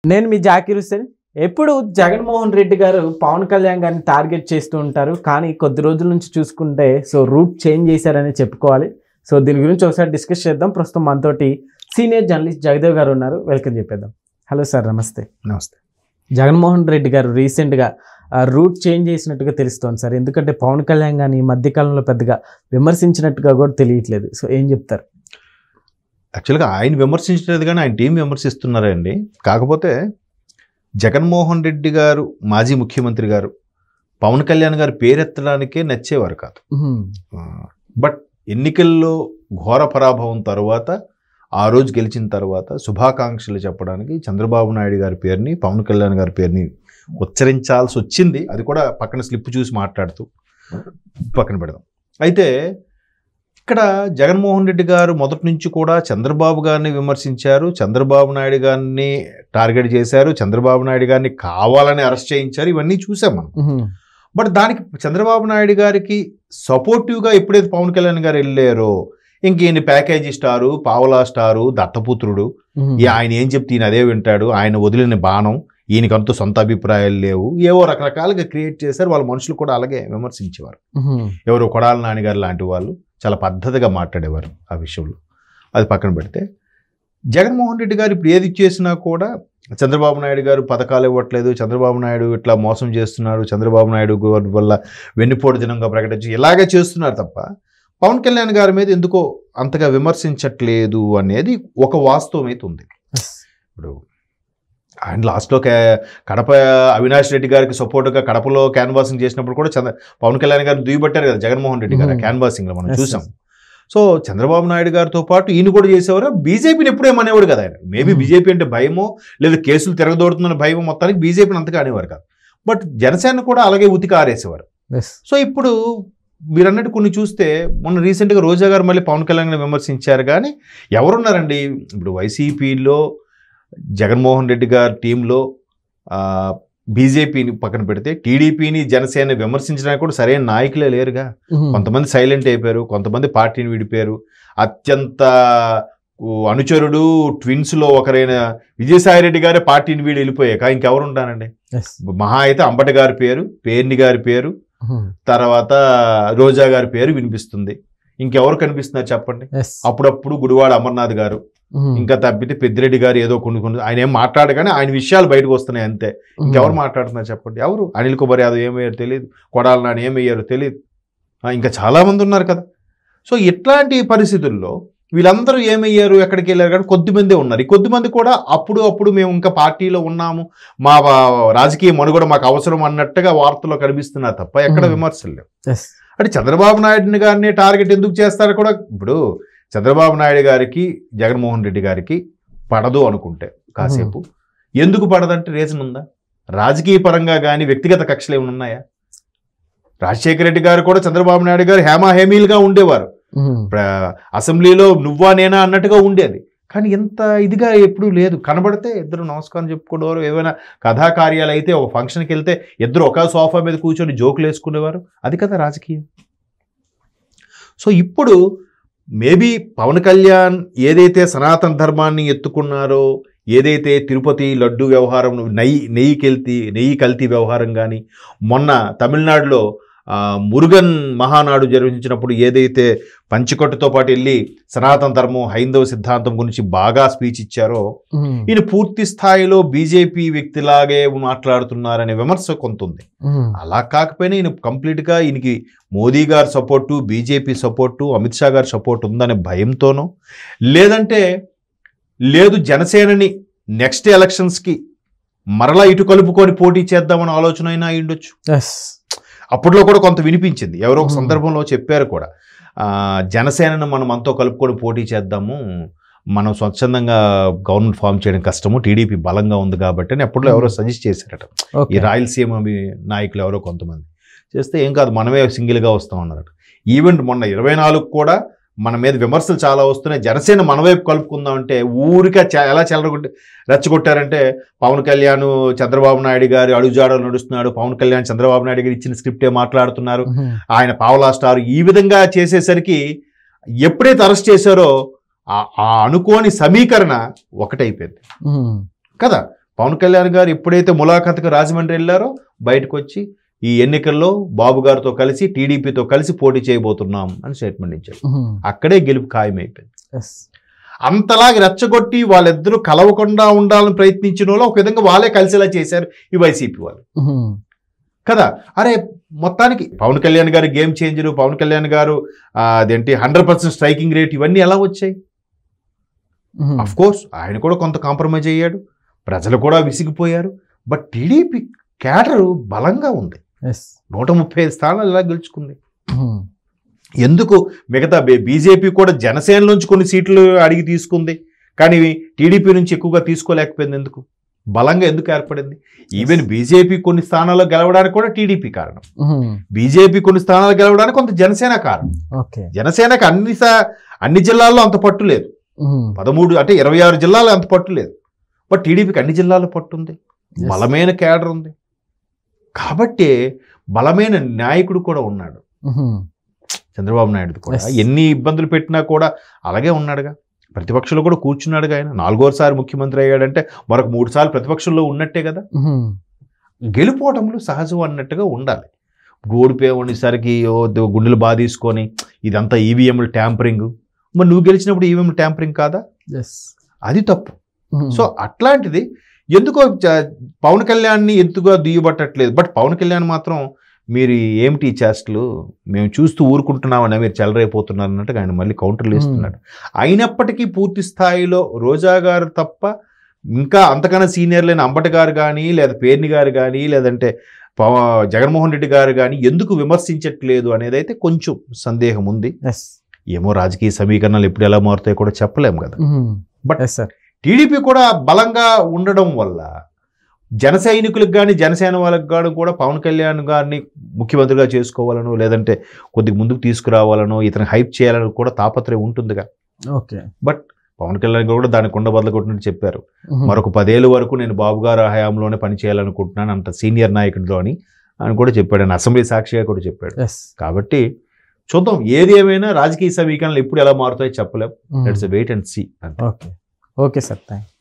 నేను మీ జాకీర్ హుస్సేన్. ఎప్పుడు జగన్మోహన్ రెడ్డి గారు పవన్ కళ్యాణ్ గారిని టార్గెట్ చేస్తూ ఉంటారు, కానీ కొద్ది రోజుల నుంచి చూసుకుంటే రూట్ చేంజ్ చేశారని చెప్పుకోవాలి. దీని గురించి ఒకసారి డిస్కస్ చేద్దాం. ప్రస్తుతం మనతోటి సీనియర్ జర్నలిస్ట్ జగదేవ్ గారు ఉన్నారు. వెల్కమ్ చెప్పేద్దాం. హలో సార్, నమస్తే. నమస్తే. జగన్మోహన్ రెడ్డి గారు రీసెంట్గా రూట్ చేంజ్ చేసినట్టుగా తెలుస్తోంది సార్. ఎందుకంటే పవన్ కళ్యాణ్ గారిని ఈ మధ్యకాలంలో పెద్దగా విమర్శించినట్టుగా కూడా తెలియట్లేదు. ఏం చెప్తారు? యాక్చువల్గా ఆయన విమర్శించలేదు కానీ ఆయన టీం విమర్శిస్తున్నారండి. కాకపోతే జగన్మోహన్ రెడ్డి గారు, మాజీ ముఖ్యమంత్రి గారు, పవన్ కళ్యాణ్ గారు పేరెత్తడానికే నచ్చేవారు కాదు. బట్ ఎన్నికల్లో ఘోర పరాభవం తర్వాత, ఆ రోజు గెలిచిన తర్వాత శుభాకాంక్షలు చెప్పడానికి చంద్రబాబు నాయుడు గారి పేరుని, పవన్ కళ్యాణ్ గారి పేరుని ఉచ్చరించాల్సి వచ్చింది. అది కూడా పక్కన స్లిప్ చూసి మాట్లాడుతూ పక్కన పెడదాం. అయితే ఇక్కడ జగన్మోహన్ రెడ్డి గారు మొదటి నుంచి కూడా చంద్రబాబు గారిని విమర్శించారు, చంద్రబాబు నాయుడు గారిని టార్గెట్ చేశారు, చంద్రబాబు నాయుడు గారిని కావాలని అరెస్ట్ చేయించారు. ఇవన్నీ చూసాం మనం. బట్ దానికి చంద్రబాబు నాయుడు గారికి సపోర్టివ్గా ఎప్పుడైతే పవన్ కళ్యాణ్ గారు వెళ్ళారో, ఇంకేంటి ప్యాకేజీ స్టారు, పావలా స్టారు, దత్తపుత్రుడు, ఆయన ఏం చెప్తే ఈయన అదే వింటాడు, ఆయన వదిలిన బాణం, ఈయనకంటూ సొంత అభిప్రాయాలు లేవు, ఏవో రకరకాలుగా క్రియేట్ చేశారు. వాళ్ళ మనుషులు కూడా అలాగే విమర్శించేవారు. ఎవరు కొడాల నాన్నగారు లాంటి వాళ్ళు చాలా పద్ధతిగా మాట్లాడేవారు ఆ విషయంలో. అది పక్కన పెడితే జగన్మోహన్ రెడ్డి గారు ఇప్పుడు ఏది చేసినా కూడా చంద్రబాబు నాయుడు గారు పథకాలు ఇవ్వట్లేదు, చంద్రబాబు నాయుడు ఇట్లా మోసం చేస్తున్నారు, చంద్రబాబు నాయుడు వల్ల వెన్నుపోటు దినంగా ప్రకటించి ఇలాగే చేస్తున్నారు తప్ప పవన్ కళ్యాణ్ గారి మీద ఎందుకో అంతగా విమర్శించట్లేదు అనేది ఒక వాస్తవం అయితే ఉంది. ఇప్పుడు ఆయన లాస్ట్లో కడప అవినాష్ రెడ్డి గారికి సపోర్ట్గా కడపలో క్యాన్వాసింగ్ చేసినప్పుడు కూడా పవన్ కళ్యాణ్ గారు దుయ్యబట్టారు కదా జగన్మోహన్ రెడ్డి గారు క్యాన్వాసింగ్లో మనం చూసాం. సో చంద్రబాబు నాయుడు గారితో పాటు ఈయన కూడా చేసేవారు. బీజేపీని ఎప్పుడేమనేవాడు కదా ఆయన. మేబీ బీజేపీ అంటే భయమో లేదా కేసులు తిరగదోడుతున్న భయమో మొత్తానికి బీజేపీని అంతగా అనేవారు కాదు. బట్ జనసేన కూడా అలాగే ఉతికి ఆరేసేవారు. సో ఇప్పుడు మీరన్నట్టు కొన్ని చూస్తే మొన్న రీసెంట్గా రోజా గారు మళ్ళీ పవన్ కళ్యాణ్ విమర్శించారు. కానీ ఎవరున్నారండి ఇప్పుడు వైసీపీలో, జగన్మోహన్ రెడ్డి గారి టీంలో బీజేపీని పక్కన పెడితే టీడీపీని, జనసేన విమర్శించడానికి కూడా సరైన నాయకులే లేరుగా. కొంతమంది సైలెంట్ అయిపోయారు, కొంతమంది పార్టీని విడిపోయారు. అత్యంత అనుచరుడు ట్విన్స్లో ఒకరైన విజయసాయిరెడ్డి గారే పార్టీని వీడి వెళ్ళిపోయాక ఇంకెవరు ఉంటానండి? మహా అయితే అంబటి గారి పేరు, పేర్ని గారి పేరు, తర్వాత రోజా గారి పేరు వినిపిస్తుంది. ఇంకెవరు కనిపిస్తున్నారు చెప్పండి? అప్పుడప్పుడు గుడివాడ అమర్నాథ్ గారు, ఇంకా తప్పితే పెద్దిరెడ్డి గారు ఏదో కొన్ని ఆయన ఏం మాట్లాడగానే ఆయన విషయాలు బయటకు వస్తున్నాయి అంతే. ఇంకెవరు మాట్లాడుతున్నారు చెప్పండి? ఎవరు? అనిల్ కుమార్ యాదవ్ ఏమయ్యారో తెలియదు, కొడాల నాని ఏమయ్యారో తెలియదు, ఇంకా చాలామంది ఉన్నారు కదా. సో ఇట్లాంటి పరిస్థితుల్లో వీళ్ళందరూ ఏమయ్యారు, ఎక్కడికి వెళ్ళారు కానీ కొద్దిమందే ఉన్నారు. ఈ కొద్దిమంది కూడా అప్పుడు మేము ఇంకా పార్టీలో ఉన్నాము, మా రాజకీయ మనుగడ మాకు అవసరం అన్నట్టుగా వార్తల్లో కనిపిస్తున్నారు తప్ప ఎక్కడ విమర్శలు లేవు. అంటే చంద్రబాబు నాయుడు గారిని టార్గెట్ ఎందుకు చేస్తారో కూడా, ఇప్పుడు చంద్రబాబు నాయుడు గారికి, జగన్మోహన్ రెడ్డి గారికి పడదు అనుకుంటే కాసేపు, ఎందుకు పడదంటే రీజన్ ఉందా? రాజకీయ పరంగా కానీ వ్యక్తిగత కక్షలు ఏమైనా ఉన్నాయా? రాజశేఖర రెడ్డి గారు కూడా చంద్రబాబు నాయుడు గారు హేమీలుగా ఉండేవారు. అసెంబ్లీలో నువ్వా నేనా అన్నట్టుగా ఉండేది. కానీ ఎంత ఇదిగా ఎప్పుడూ లేదు. కనబడితే ఇద్దరు నమస్కారం చెప్పుకునేవారు. ఏమైనా కథాకార్యాలు అయితే ఒక ఫంక్షన్కి వెళ్తే ఇద్దరు ఒక సోఫా మీద కూర్చొని జోకులు వేసుకునేవారు. అది కదా రాజకీయం. సో ఇప్పుడు మేబీ పవన్ కళ్యాణ్ ఏదైతే సనాతన ధర్మాన్ని ఎత్తుకున్నారో, ఏదైతే తిరుపతి లడ్డు వ్యవహారం, నెయ్యి కల్తీ వ్యవహారం కానీ, మొన్న తమిళనాడులో మురుగన్ మహానాడు నిర్వహించినప్పుడు ఏదైతే పంచకొట్టుతో పాటు వెళ్ళి సనాతన ధర్మం, హైందవ సిద్ధాంతం గురించి బాగా స్పీచ్ ఇచ్చారో, ఈయన పూర్తి స్థాయిలో బీజేపీ వ్యక్తిలాగే మాట్లాడుతున్నారనే విమర్శ కొంత ఉంది. అలా కాకపోయినా ఈయన కంప్లీట్గా ఈయనకి మోదీ గారి support, BJP support, Amit Shah గారి సపోర్ట్ ఉందనే భయంతోనో, లేదంటే లేదు జనసేనని నెక్స్ట్ ఎలక్షన్స్కి మరలా ఇటు కలుపుకొని పోటీ చేద్దామని ఆలోచన అయినా అయ్యుండొచ్చు. అప్పట్లో కూడా కొంత వినిపించింది, ఎవరో ఒక సందర్భంలో చెప్పారు కూడా, జనసేనను మనం అంతా కలుపుకొని పోటీ చేద్దాము, మనం స్వచ్ఛందంగా గవర్నమెంట్ ఫామ్ చేయడం కష్టము, టీడీపీ బలంగా ఉంది కాబట్టి అని అప్పట్లో ఎవరో సజెస్ట్ చేశారట. ఈ రాయలసీమ నాయకులు ఎవరో కొంతమంది చేస్తే ఏం కాదు మనమే సింగిల్గా వస్తాం అన్నారట. ఈవెంట్ మొన్న 24 కూడా మన మీద విమర్శలు చాలా వస్తున్నాయి, జనసేన మన వైపు కలుపుకుందామంటే ఊరికే ఎలా రెచ్చగొట్టారంటే, పవన్ కళ్యాణ్ చంద్రబాబు నాయుడు గారు అడుగుజాడలు నడుస్తున్నాడు, పవన్ కళ్యాణ్ చంద్రబాబు నాయుడు గారు ఇచ్చిన స్క్రిప్టే మాట్లాడుతున్నారు, ఆయన పావలా స్టార్, ఈ విధంగా చేసేసరికి ఎప్పుడైతే అరెస్ట్ చేశారో ఆ అనుకోని సమీకరణ ఒకటైపోయింది కదా. పవన్ కళ్యాణ్ గారు ఎప్పుడైతే ములాఖాతుకు రాజమండ్రి వెళ్ళారో బయటకు వచ్చి ఈ ఎన్నికల్లో బాబు గారితో కలిసి టీడీపీతో కలిసి పోటీ చేయబోతున్నాం అని స్టేట్మెంట్ ఇచ్చారు. అక్కడే గెలుపు ఖాయమైపోయింది. అంతలాగా రెచ్చగొట్టి వాళ్ళిద్దరూ కలవకుండా ఉండాలని ప్రయత్నించిన వాళ్ళు ఒక విధంగా వాళ్ళే కలిసేలా చేశారు ఈ వైసీపీ వాళ్ళు కదా. అరే మొత్తానికి పవన్ కళ్యాణ్ గారు గేమ్ చేంజరు, పవన్ కళ్యాణ్ గారు అదేంటి 100% స్ట్రైకింగ్ రేట్ ఇవన్నీ ఎలా వచ్చాయి? అఫ్ కోర్స్ ఆయన కూడా కొంత కాంప్రమైజ్ అయ్యాడు, ప్రజలు కూడా విసిగిపోయారు. బట్ టీడీపీ క్యాడరు బలంగా ఉంది. 135 స్థానాలు ఎలా గెలుచుకుంది? ఎందుకు మిగతా బీజేపీ కూడా జనసేనలోంచి కొన్ని సీట్లు అడిగి తీసుకుంది, కానీ టీడీపీ నుంచి ఎక్కువగా తీసుకోలేకపోయింది? ఎందుకు? బలంగా ఎందుకు ఏర్పడింది? ఈవెన్ బీజేపీ కొన్ని స్థానాల్లో గెలవడానికి కూడా టీడీపీ కారణం, బీజేపీ కొన్ని స్థానాలు గెలవడానికి కొంత జనసేన కారణం. జనసేనకు అన్ని జిల్లాల్లో అంత పట్టు లేదు, 13 అంటే 26 జిల్లాలో అంత పట్టు లేదు. బట్ టీడీపీకి అన్ని జిల్లాల్లో పట్టుంది, బలమైన క్యాడర్ ఉంది. కాబట్టి బలమైన నాయకుడు కూడా ఉన్నాడు చంద్రబాబు నాయుడు కూడా. ఎన్ని ఇబ్బందులు పెట్టినా కూడా అలాగే ఉన్నాడుగా. ప్రతిపక్షంలో కూడా కూర్చున్నాడుగా. ఆయన 4వ ముఖ్యమంత్రి అయ్యాడంటే మరొక 3 సార్లు ప్రతిపక్షంలో ఉన్నట్టే కదా. గెలుపోవటంలో సహజం అన్నట్టుగా ఉండాలి. ఓడిపోయేసరికి గుండెలు బాధ తీసుకొని ఇదంతా ఈవీఎంలు ట్యాంపరింగ్. మరి నువ్వు గెలిచినప్పుడు ఈవీఎంలు ట్యాంపరింగ్ కాదా? అది తప్పు. సో అట్లాంటిది ఎందుకో పవన్ కళ్యాణ్ని ఎందుకో దుయ్యబట్టట్లేదు. బట్ పవన్ కళ్యాణ్ మాత్రం మీరు ఏమిటి చేష్టలు, మేము చూస్తూ ఊరుకుంటున్నామని మీరు చెలరైపోతున్నారు అన్నట్టుగా ఆయన మళ్ళీ కౌంటర్లు ఇస్తున్నాడు. అయినప్పటికీ పూర్తి స్థాయిలో రోజా గారు తప్ప ఇంకా అంతకన్నా సీనియర్లైన అంబటి గారు కానీ లేదా పేర్ని గారు కానీ లేదంటే జగన్మోహన్ రెడ్డి గారు కానీ ఎందుకు విమర్శించట్లేదు అనేది అయితే కొంచెం సందేహం ఉంది. ఏమో రాజకీయ సమీకరణాలు ఎప్పుడు ఎలా మారుతాయో కూడా చెప్పలేము కదా. బట్ టీడీపీ కూడా బలంగా ఉండడం వల్ల జన సైనికులకు కానీ జనసేన వాళ్ళకి కానీ కూడా పవన్ కళ్యాణ్ గారిని ముఖ్యమంత్రిగా చేసుకోవాలనో లేదంటే కొద్దిగా ముందుకు తీసుకురావాలనో ఇతను హైప్ చేయాలని కూడా తాపత్రయం ఉంటుందిగా. బట్ పవన్ కళ్యాణ్ గారు కూడా దాన్ని కుండ బద్దలు కొట్టినట్టు చెప్పారు. మరొక 10 ఏళ్ళ వరకు నేను బాబు గారు హయాంలోనే పనిచేయాలనుకుంటున్నాను అంత సీనియర్ నాయకుడిలో అని కూడా చెప్పాడు. ఆయన అసెంబ్లీ సాక్షిగా కూడా చెప్పాడు. కాబట్టి చూద్దాం, ఏది ఏమైనా రాజకీయ సమీకరణలు ఎప్పుడు ఎలా మారుతాయో చెప్పలేం. Let's wait and see. Okay sir, thank you.